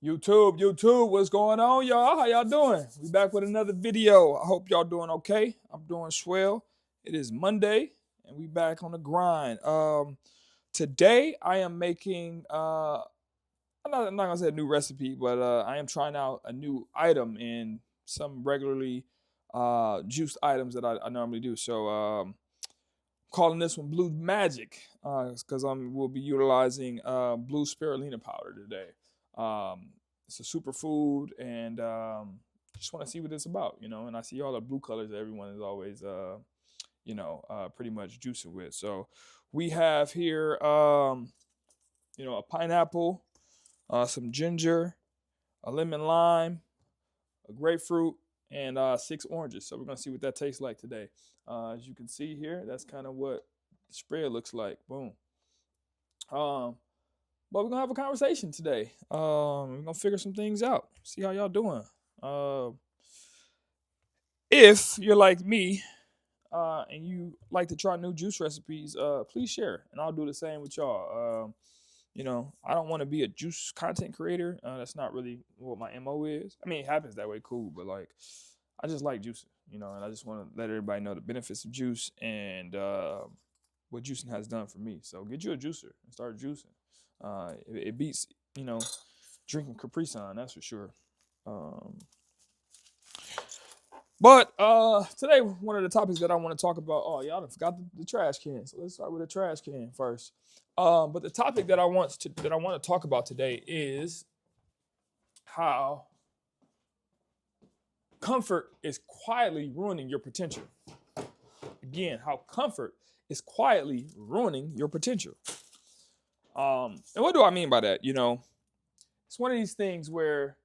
YouTube, what's going on, y'all? How y'all doing? We back with another video. I hope y'all doing okay. I'm doing swell. It is Monday, and we back on the grind. Today I am making I'm not gonna say a new recipe, but I am trying out a new item in some regularly juiced items that I normally do. So calling this one Blue Magic because we'll be utilizing blue spirulina powder today. It's a superfood, and just want to see what it's about, And I see all the blue colors that everyone is always, pretty much juicing with. So we have here, a pineapple, some ginger, a lemon lime, a grapefruit, and 6 oranges. So we're gonna see what that tastes like today. As you can see here, that's kind of what the spread looks like. Boom. But we're gonna have a conversation today. We're gonna figure some things out. See how y'all doing. If you're like me, and you like to try new juice recipes, please share, and I'll do the same with y'all. I don't want to be a juice content creator. That's not really what my MO is. I mean, it happens that way, cool, but like, I just like juicing, and I just want to let everybody know the benefits of juice and what juicing has done for me. So get you a juicer and start juicing. It beats, drinking Capri Sun, that's for sure. But today, one of the topics that I want to talk about. Oh, y'all done forgot the trash can. So let's start with the trash can first. But the topic that I want to talk about today is how comfort is quietly ruining your potential. Again, how comfort is quietly ruining your potential. And what do I mean by that? It's one of these things where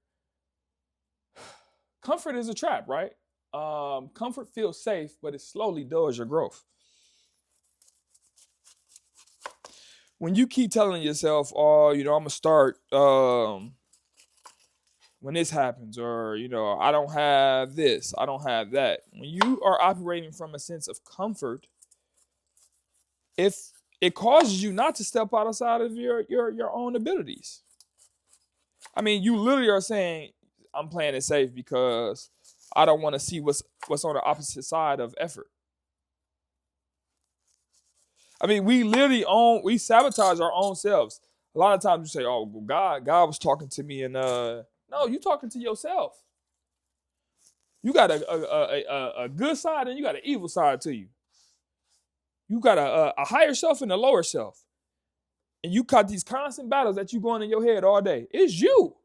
comfort is a trap, right? Comfort feels safe, but it slowly dulls your growth. When you keep telling yourself, "Oh, I'm gonna start when this happens," or "I don't have this, I don't have that." When you are operating from a sense of comfort, if it causes you not to step outside of your own abilities. I mean, you literally are saying, "I'm playing it safe because I don't want to see what's on the opposite side of effort." I mean, we sabotage our own selves. A lot of times you say, "Oh, well, God was talking to me," and no, you talking to yourself. You got a good side and you got an evil side to you. You got a higher self and a lower self, and you caught these constant battles that you going in your head all day. It's you.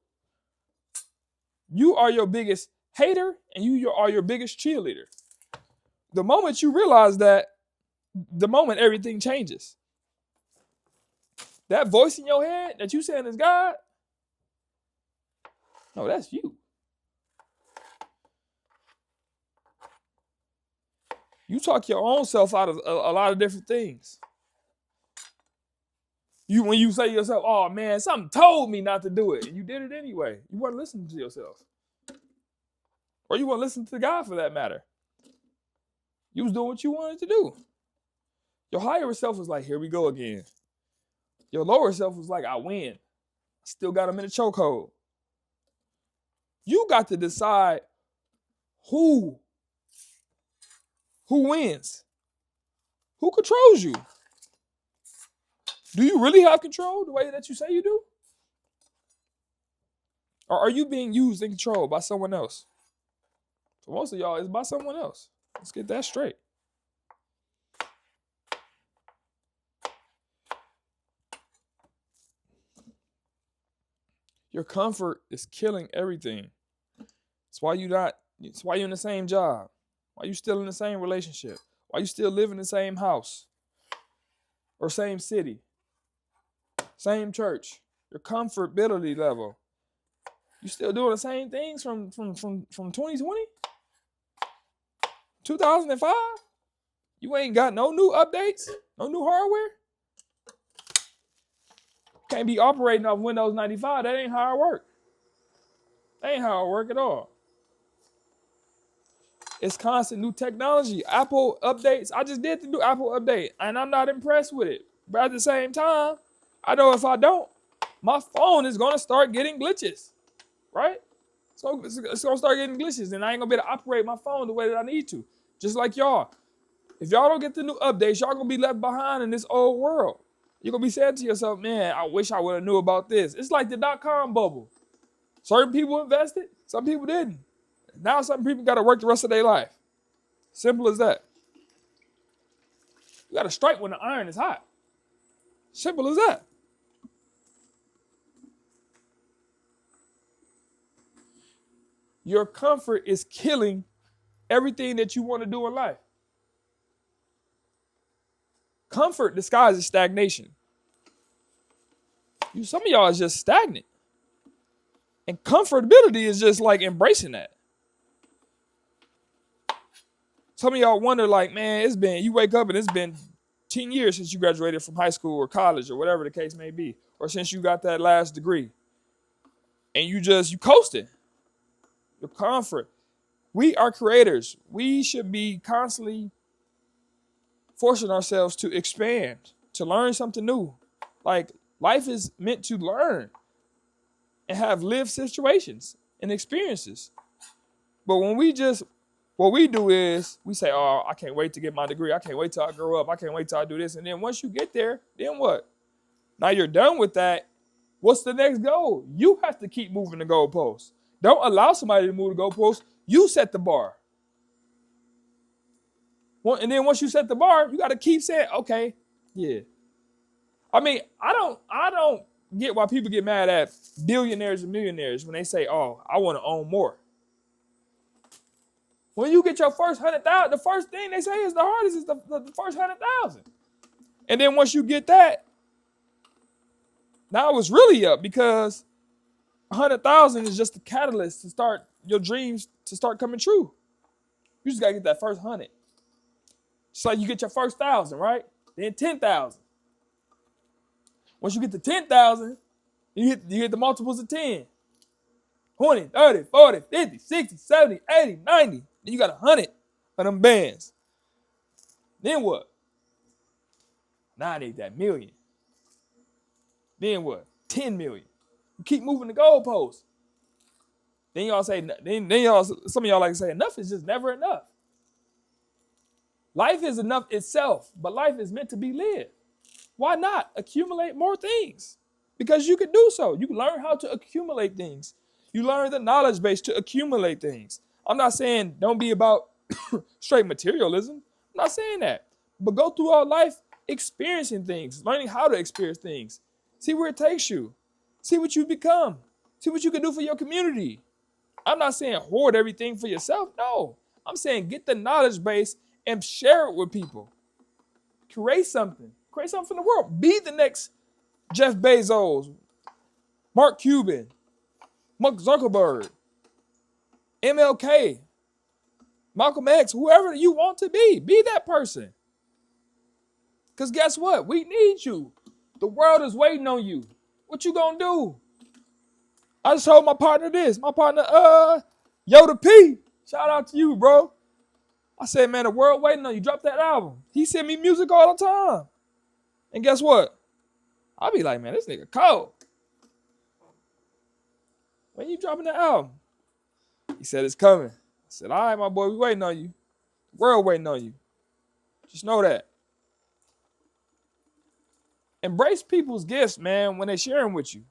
You are your biggest hater, and you are your biggest cheerleader. The moment you realize that, the moment everything changes. That voice in your head that you saying is God, no, that's you. You talk your own self out of a lot of different things. When you say to yourself, "Oh man, something told me not to do it," and you did it anyway. You weren't listening to yourself. Or you weren't listening to God for that matter. You was doing what you wanted to do. Your higher self was like, "Here we go again." Your lower self was like, "I win. I still got him in a chokehold." You got to decide who wins, who controls you. Do you really have control the way that you say you do? Or are you being used and controlled by someone else? For most of y'all, it's by someone else. Let's get that straight. Your comfort is killing everything. It's why you're in the same job. Why you still in the same relationship? Why you still live in the same house? Or same city? Same church? Your comfortability level. You still doing the same things from 2020? 2005? You ain't got no new updates? No new hardware? Can't be operating off Windows 95. That ain't how it work. That ain't how it work at all. It's constant new technology. Apple updates. I just did the new Apple update, and I'm not impressed with it. But at the same time, I know if I don't, my phone is going to start getting glitches. right? So it's gonna start getting glitches, and I ain't gonna be able to operate my phone the way that I need to. Just like y'all. If y'all don't get the new updates, y'all gonna be left behind in this old world. You're gonna be saying to yourself, man, I wish I would have knew about this. It's like the .com bubble. Certain people invested, some people didn't. Now some people gotta work the rest of their life. Simple as that. You gotta strike when the iron is hot. Simple as that. Your comfort is killing everything that you want to do in life. Comfort disguises stagnation. Some of y'all is just stagnant. And comfortability is just like embracing that. Some of y'all wonder, like, man, you wake up and it's been 10 years since you graduated from high school or college or whatever the case may be, or since you got that last degree. And you coasted. Your comfort. We are creators. We should be constantly forcing ourselves to expand, to learn something new. Like, life is meant to learn and have lived situations and experiences. But what we do is we say, oh, I can't wait to get my degree. I can't wait till I grow up. I can't wait till I do this. And then once you get there, then what? Now you're done with that. What's the next goal? You have to keep moving the goalposts. Don't allow somebody to move the goalposts. You set the bar. And then once you set the bar, you got to keep saying, okay, yeah. I mean, I don't get why people get mad at billionaires and millionaires when they say, oh, I want to own more. When you get your first 100,000, the first thing they say is the hardest is the first 100,000. And then once you get that, now it's really up because 100,000 is just the catalyst to start your dreams to start coming true. You just got to get that first 100. It's like you get your first 1,000, right? Then 10,000. Once you get to 10,000, you hit the multiples of 10. 20, 30, 40, 50, 60, 70, 80, 90. Then you got 100 of them bands. Then what? Now I need that million. Then what? 10 million. You keep moving the goalposts. Then y'all say, some of y'all like to say, enough is just never enough. Life is enough itself, but life is meant to be lived. Why not accumulate more things? Because you can do so. You can learn how to accumulate things. You learn the knowledge base to accumulate things. I'm not saying don't be about straight materialism. I'm not saying that. But go through our life experiencing things, learning how to experience things. See where it takes you. See what you become. See what you can do for your community. I'm not saying hoard everything for yourself. No. I'm saying get the knowledge base and share it with people. Create something. Create something for the world. Be the next Jeff Bezos, Mark Cuban, Mark Zuckerberg, MLK, Malcolm X, whoever you want to be. Be that person. Because guess what? We need you. The world is waiting on you. What you gonna do? I just told my partner this. My partner, Yoda P. Shout out to you, bro. I said, man, the world waiting on you. Drop that album. He send me music all the time. And guess what? I'll be like, man, this nigga cold. When you dropping the album? He said, it's coming. I said, all right, my boy, we waiting on you. The world waiting on you. Just know that. Embrace people's gifts, man, when they share them with you.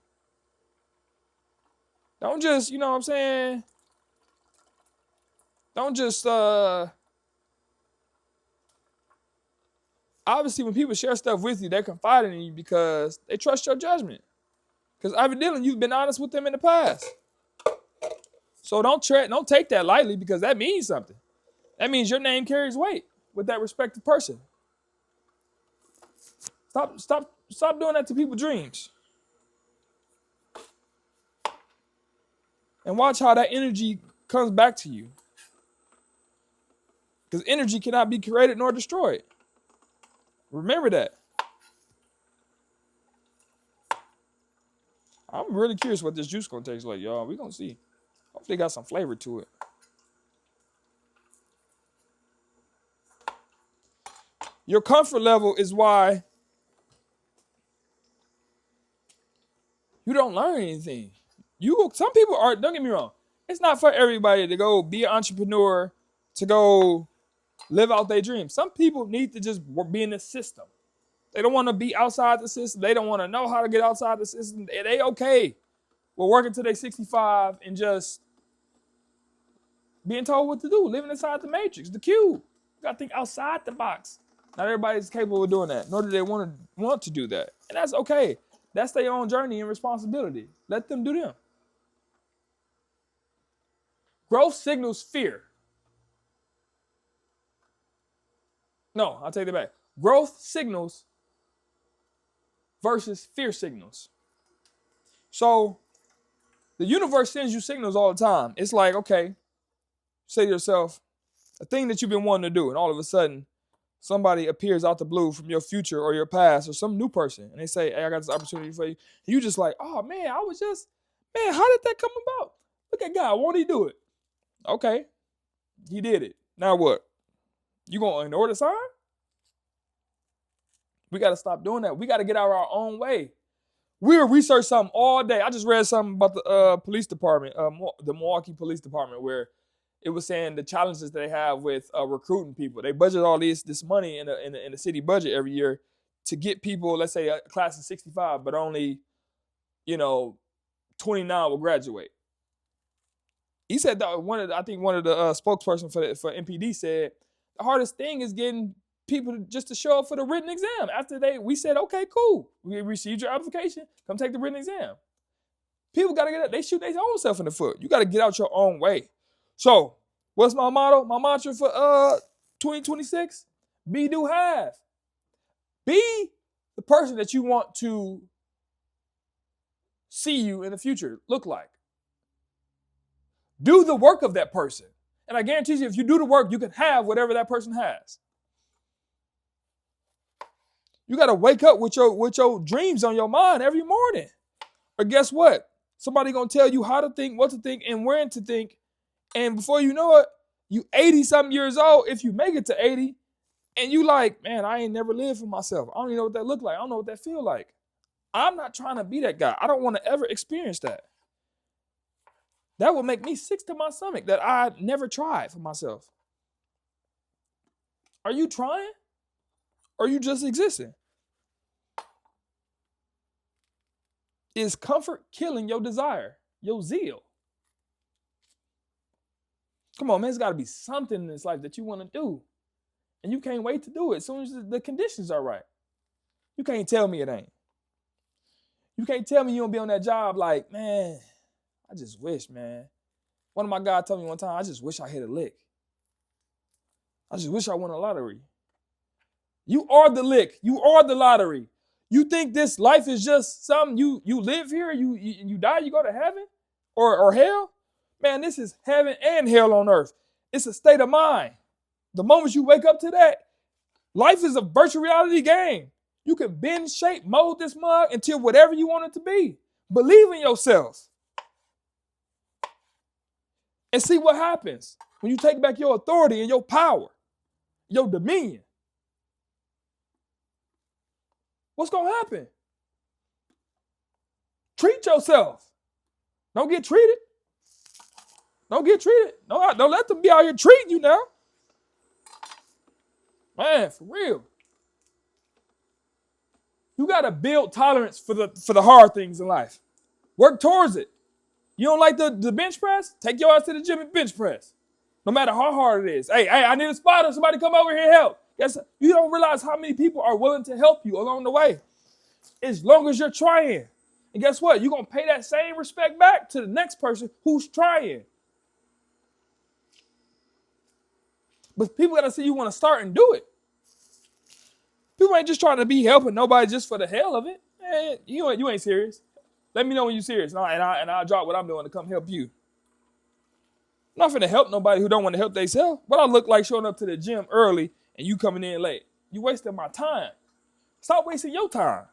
Don't just, you know what I'm saying? Don't just, obviously when people share stuff with you, they're confiding in you because they trust your judgment. Because evidently you've been honest with them in the past. So don't take that lightly because that means something. That means your name carries weight with that respective person. Stop doing that to people's dreams. And watch how that energy comes back to you. Because energy cannot be created nor destroyed. Remember that. I'm really curious what this juice gonna taste like, y'all. We're gonna see. Hopefully it got some flavor to it. Your comfort level is why you don't learn anything. Some people are, don't get me wrong, it's not for everybody to go be an entrepreneur, to go live out their dreams. Some people need to just be in the system. They don't want to be outside the system. They don't want to know how to get outside the system. They okay with working till they 65 and just being told what to do, living inside the matrix, the cube. You gotta think outside the box. Not everybody's capable of doing that, nor do they want to do that. And that's okay. That's their own journey and responsibility. Let them do them. Growth signals fear. No, I'll take that back. Growth signals versus fear signals. So the universe sends you signals all the time. It's like, okay, say to yourself, a thing that you've been wanting to do, and all of a sudden, somebody appears out the blue from your future or your past or some new person, and they say, hey, I got this opportunity for you. And you just like, oh, man, how did that come about? Look at God, won't he do it? Okay, he did it. Now what? You going to ignore the sign? We got to stop doing that. We got to get out of our own way. We'll research something all day. I just read something about the police department, the Milwaukee Police Department, where it was saying the challenges they have with recruiting people. They budget all this money in the city budget every year to get people, let's say a class of 65, but only, 29 will graduate. He said that one of the spokesperson for MPD said the hardest thing is getting people just to show up for the written exam. After we said, okay, cool, we received your application, come take the written exam. People got to get up. They shoot their own self in the foot. You got to get out your own way. So, what's my motto? My mantra for 2026? Be, do, have. Be the person that you want to see you in the future look like. Do the work of that person. And I guarantee you, if you do the work, you can have whatever that person has. You got to wake up with your dreams on your mind every morning. Or guess what? Somebody going to tell you how to think, what to think, and when to think. And before you know it, you 80-something years old, if you make it to 80, and you like, man, I ain't never lived for myself. I don't even know what that look like. I don't know what that feel like. I'm not trying to be that guy. I don't want to ever experience that. That would make me sick to my stomach that I never tried for myself. Are you trying? Or are you just existing? Is comfort killing your desire, your zeal? Come on, man, there's got to be something in this life that you want to do. And you can't wait to do it as soon as the conditions are right. You can't tell me it ain't. You can't tell me you don't be on that job like, man, I just wish, man. One of my guys told me one time, I just wish I hit a lick. I just wish I won a lottery. You are the lick. You are the lottery. You think this life is just something you live here, you die, you go to heaven or hell? Man, this is heaven and hell on earth. It's a state of mind. The moment you wake up to that, life is a virtual reality game. You can bend, shape, mold this mug until whatever you want it to be. Believe in yourself. And see what happens when you take back your authority and your power, your dominion. What's going to happen? Treat yourself. Don't get treated. Don't get treated. Don't let them be out here treating you now. Man, for real. You got to build tolerance for the hard things in life. Work towards it. You don't like the bench press? Take your ass to the gym and bench press. No matter how hard it is. Hey, I need a spotter. Somebody come over here and help. Yes, you don't realize how many people are willing to help you along the way. As long as you're trying. And guess what? You're going to pay that same respect back to the next person who's trying. But people got to see you want to start and do it. People ain't just trying to be helping nobody just for the hell of it. Man, you ain't serious. Let me know when you're serious, and I'll drop what I'm doing to come help you. I'm not finna help nobody who don't want to help themselves. What I look like showing up to the gym early and you coming in late. You wasting my time. Stop wasting your time.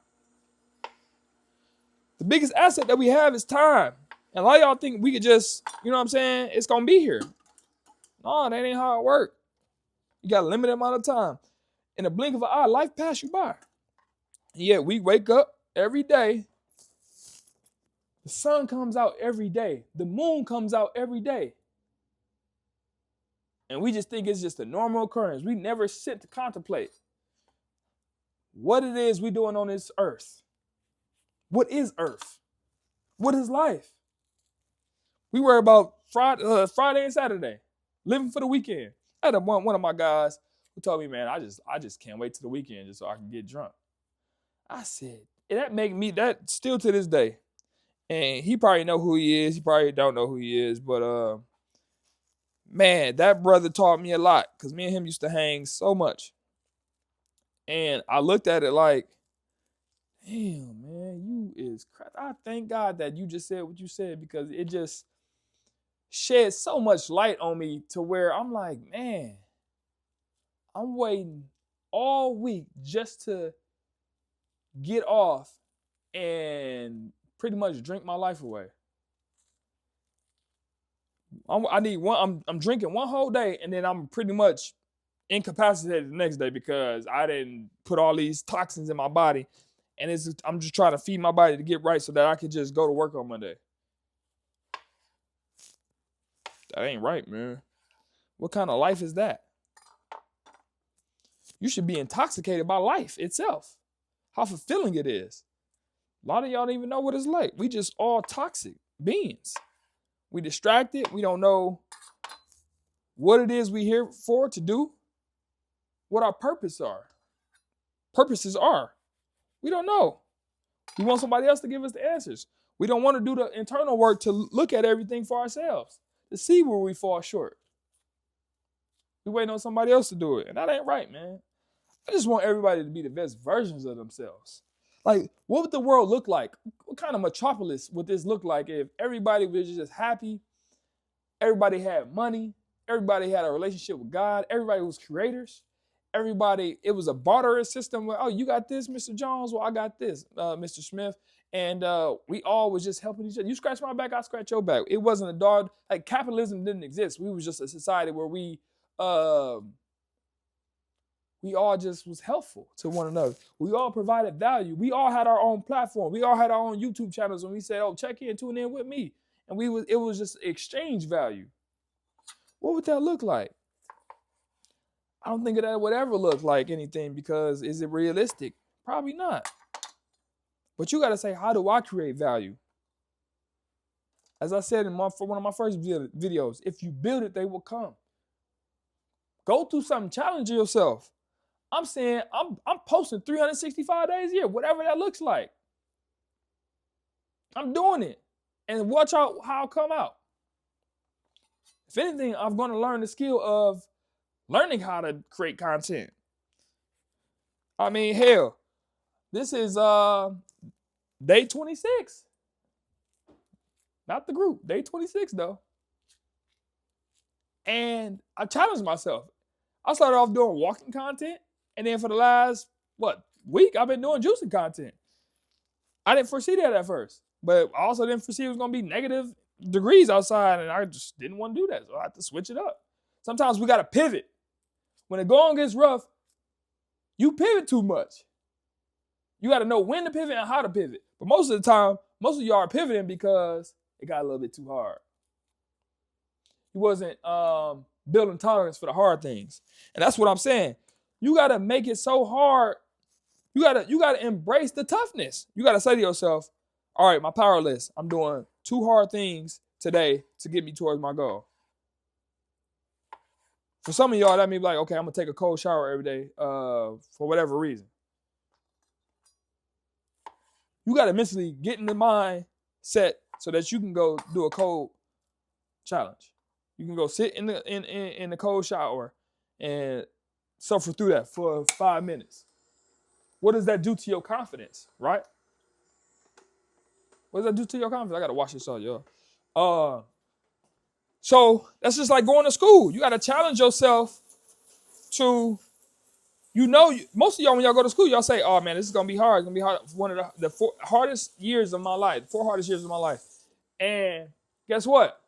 The biggest asset that we have is time. And a lot of y'all think we could just, you know what I'm saying, it's going to be here. No, that ain't how it works. You got a limited amount of time. In a blink of an eye, life pass you by. And yet we wake up every day The sun comes out every day. The moon comes out every day. And we just think it's just a normal occurrence. We never sit to contemplate what it is we're doing on this earth. What is earth? What is life? We worry about Friday and Saturday, living for the weekend. I had one of my guys who told me, man, I just can't wait till the weekend just so I can get drunk. I said, and that make me, that still to this day. And he probably know who he is. He probably don't know who he is. But man, that brother taught me a lot because me and him used to hang so much. And I looked at it like, damn, man, you is crap. I thank God that you just said what you said because it just shed so much light on me to where I'm like, man, I'm waiting all week just to get off and pretty much drink my life away. I need one. I'm drinking one whole day, and then I'm pretty much incapacitated the next day because I didn't put all these toxins in my body, and I'm just trying to feed my body to get right so that I can just go to work on Monday. That ain't right, man. What kind of life is that? You should be intoxicated by life itself. How fulfilling it is. A lot of y'all don't even know what it's like. We just all toxic beings. We distracted. We don't know what it is we here for to do. What our purposes are. We don't know. We want somebody else to give us the answers. We don't want to do the internal work to look at everything for ourselves, to see where we fall short. We waiting on somebody else to do it, and that ain't right, man. I just want everybody to be the best versions of themselves. Like, what would the world look like? What kind of metropolis would this look like if everybody was just happy, everybody had money, everybody had a relationship with God, everybody was creators, everybody, it was a barter system where, oh, you got this, Mr. Jones, well, I got this, Mr. Smith, and we all was just helping each other. You scratch my back, I scratch your back. It wasn't a dog, like capitalism didn't exist. We was just a society where we all just was helpful to one another. We all provided value. We all had our own platform. We all had our own YouTube channels, and we said, oh, check in, tune in with me. And it was just exchange value. What would that look like? I don't think that would ever look like anything because is it realistic? Probably not. But you got to say, how do I create value? As I said for one of my first videos, if you build it, they will come. Go through something, challenge yourself. I'm saying I'm posting 365 days a year, whatever that looks like. I'm doing it. And watch out how it come out. If anything, I'm going to learn the skill of learning how to create content. I mean, hell, this is day 26. Not the group, day 26 though. And I challenged myself. I started off doing walking content. And then for the last, week, I've been doing juicing content. I didn't foresee that at first. But I also didn't foresee it was going to be negative degrees outside. And I just didn't want to do that. So I had to switch it up. Sometimes we got to pivot. When the going gets rough, you pivot too much. You got to know when to pivot and how to pivot. But most of the time, most of y'all are pivoting because it got a little bit too hard. You wasn't building tolerance for the hard things. And that's what I'm saying. You got to make it so hard. You got to embrace the toughness. You got to say to yourself, all right, my power list, I'm doing 2 hard things today to get me towards my goal. For some of y'all, that means like, okay, I'm going to take a cold shower every day for whatever reason. You got to mentally get in the mindset so that you can go do a cold challenge. You can go sit in the cold shower and suffer through that for 5 minutes. What does that do to your confidence, right? What does that do to your confidence? I got to wash this out, y'all. So that's just like going to school. You got to challenge yourself to, most of y'all, when y'all go to school, y'all say, oh man, this is going to be hard. It's going to be hard. One of the 4 hardest years of my life, 4 hardest years of my life. And guess what?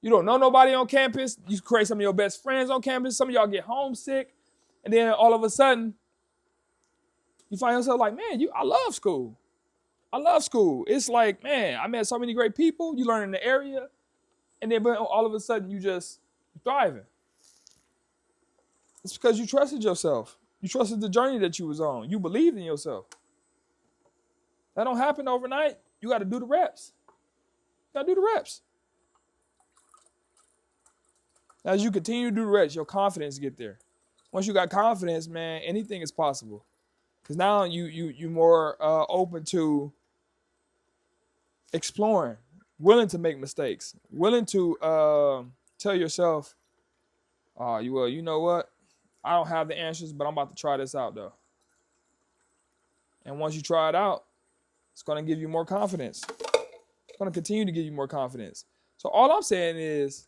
You don't know nobody on campus. You create some of your best friends on campus. Some of y'all get homesick. And then all of a sudden, you find yourself like, man, I love school. I love school. It's like, man, I met so many great people. You learn in the area, and then all of a sudden you just thriving. It's because you trusted yourself. You trusted the journey that you was on. You believed in yourself. That don't happen overnight. You got to do the reps. You got to do the reps. As you continue to do the reps, your confidence get there. Once you got confidence, man, anything is possible. Because now you more open to exploring, willing to make mistakes, willing to tell yourself, you know what? I don't have the answers, but I'm about to try this out, though. And once you try it out, it's going to give you more confidence. It's going to continue to give you more confidence. So all I'm saying is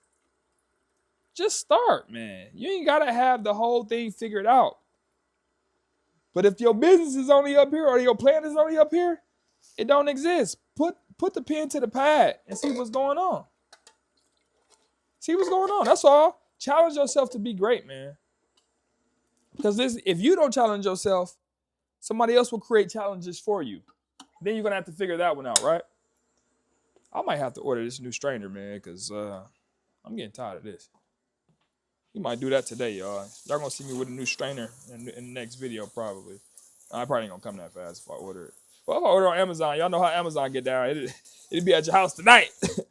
just start, man. You ain't got to have the whole thing figured out. But if your business is only up here or your plan is only up here, it don't exist. Put the pen to the pad and see what's going on. See what's going on. That's all. Challenge yourself to be great, man. Because if you don't challenge yourself, somebody else will create challenges for you. Then you're going to have to figure that one out, right? I might have to order this new strainer, man, because I'm getting tired of this. You might do that today, y'all. Y'all going to see me with a new strainer in the next video, probably. I probably ain't going to come that fast if I order it. Well, if I order on Amazon, y'all know how Amazon get down. It'll be at your house tonight. Shout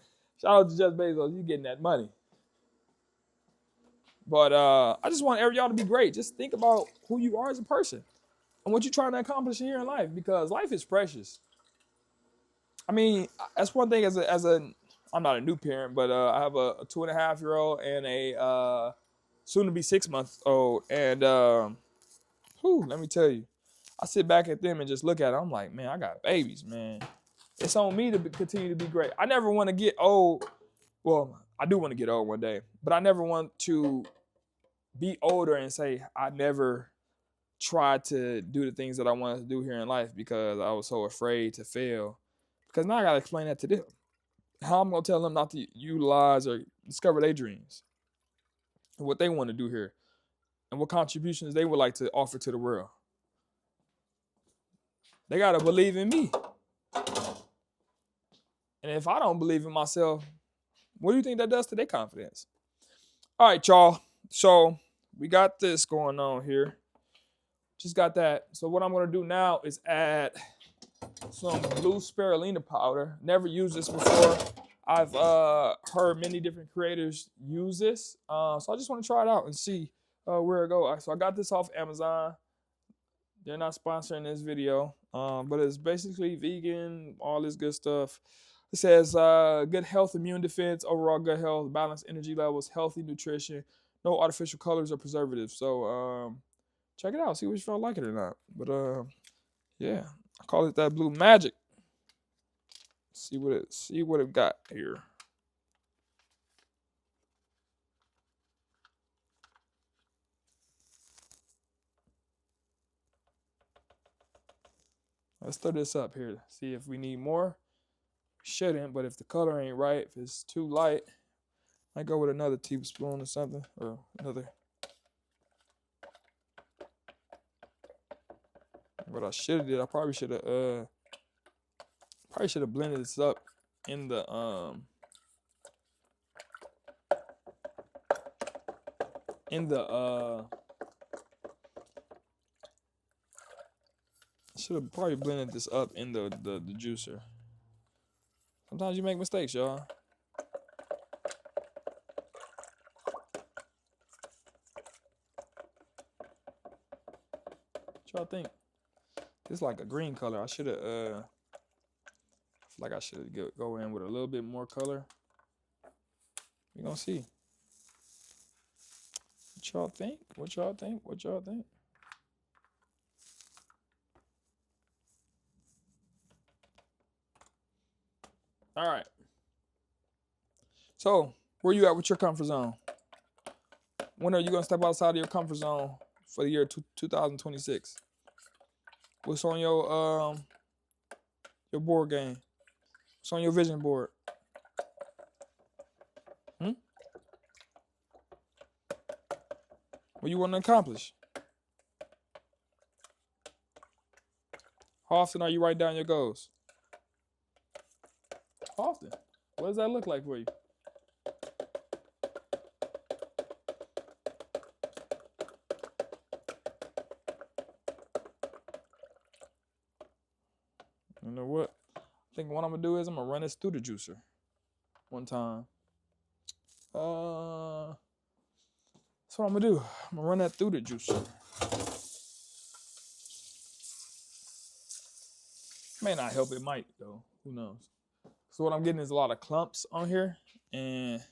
out to Jeff Bezos. You getting that money. But I just want y'all to be great. Just think about who you are as a person and what you're trying to accomplish here in life, because life is precious. I mean, that's one thing I'm not a new parent, but I have a 2.5-year-old and a soon-to-be 6-month-old. And let me tell you, I sit back at them and just look at them. I'm like, man, I got babies, man. It's on me to continue to be great. I never want to get old. Well, I do want to get old one day, but I never want to be older and say I never tried to do the things that I wanted to do here in life because I was so afraid to fail. Because now I got to explain that to them. How I'm going to tell them not to utilize or discover their dreams and what they want to do here and what contributions they would like to offer to the world. They got to believe in me. And if I don't believe in myself, what do you think that does to their confidence? All right, y'all. So we got this going on here. Just got that. So what I'm going to do now is add some blue spirulina powder. Never used this before. I've heard many different creators use this. So I just want to try it out and see where it goes. So I got this off Amazon. They're not sponsoring this video, but it's basically vegan, all this good stuff. It says good health, immune defense, overall good health, balanced energy levels, healthy nutrition, no artificial colors or preservatives. So check it out. See if you like it or not. But yeah, I call it that blue magic. See what it got here. Let's throw this up here. See if we need more. Shouldn't, but if the color ain't right, if it's too light, I go with another teaspoon or something, or another. What I should have did, I probably should have blended this up in the should have probably blended this up in the juicer. Sometimes you make mistakes, y'all. What y'all think? It's like a green color. I should have I feel like I should go in with a little bit more color. We're gonna see. What y'all think? What y'all think? What y'all think? All right. So, where you at with your comfort zone? When are you gonna step outside of your comfort zone for the year 2026? What's on your board game? What's on your vision board? What you want to accomplish? How often are you writing down your goals? often. What does that look like for you? You know what? I think what I'm gonna do is I'm gonna run this through the juicer one time. That's what I'm gonna do. I'm gonna run that through the juicer. May not help, it might though. Who knows? So what I'm getting is a lot of clumps on here, and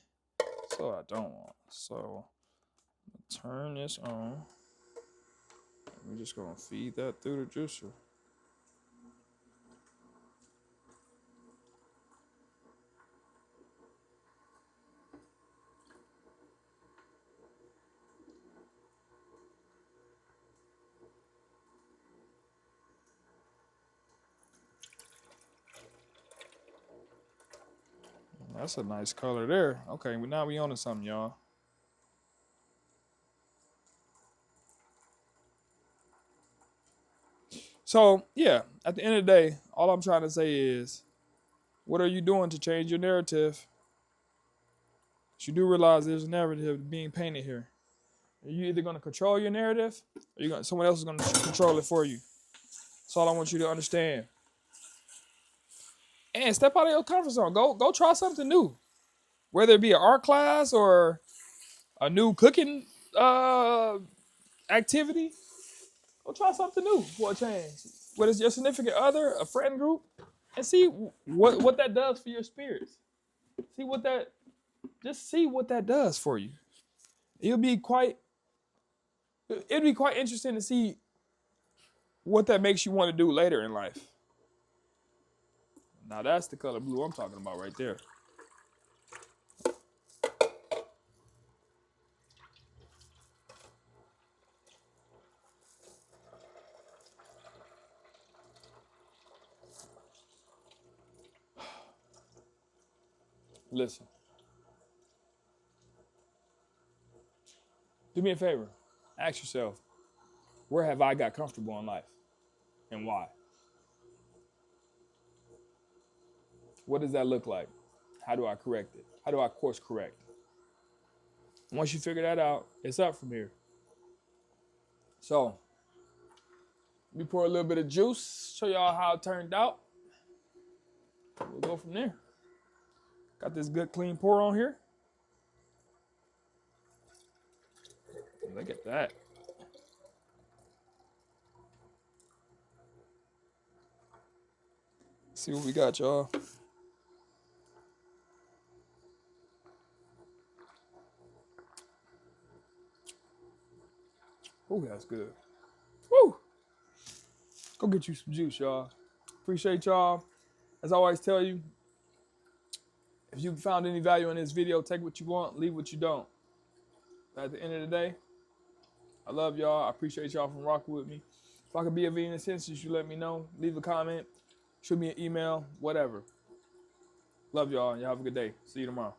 so I don't want. So turn this on. We're just gonna feed that through the juicer. That's a nice color there. Okay, but now we on to something, y'all. So, yeah, at the end of the day, all I'm trying to say is, what are you doing to change your narrative? You do realize there's a narrative being painted here. Are you either going to control your narrative, or someone else is going to control it for you? That's all I want you to understand. And step out of your comfort zone. Go try something new. Whether it be an art class or a new cooking activity, go try something new for a change. Whether it's your significant other, a friend group, and see what that does for your spirits. See what that does for you. It'd be quite interesting to see what that makes you want to do later in life. Now that's the color blue I'm talking about right there. Listen. Do me a favor. Ask yourself, where have I got comfortable in life? And why? What does that look like? How do I correct it? How do I course correct? Once you figure that out, it's up from here. So, let me pour a little bit of juice, show y'all how it turned out. We'll go from there. Got this good clean pour on here. Look at that. See what we got, y'all. Oh, that's good. Woo! Go get you some juice, y'all. Appreciate y'all. As I always tell you, if you found any value in this video, take what you want, leave what you don't. But at the end of the day, I love y'all. I appreciate y'all for rocking with me. If I could be of any assistance, you let me know. Leave a comment, shoot me an email, whatever. Love y'all, and y'all have a good day. See you tomorrow.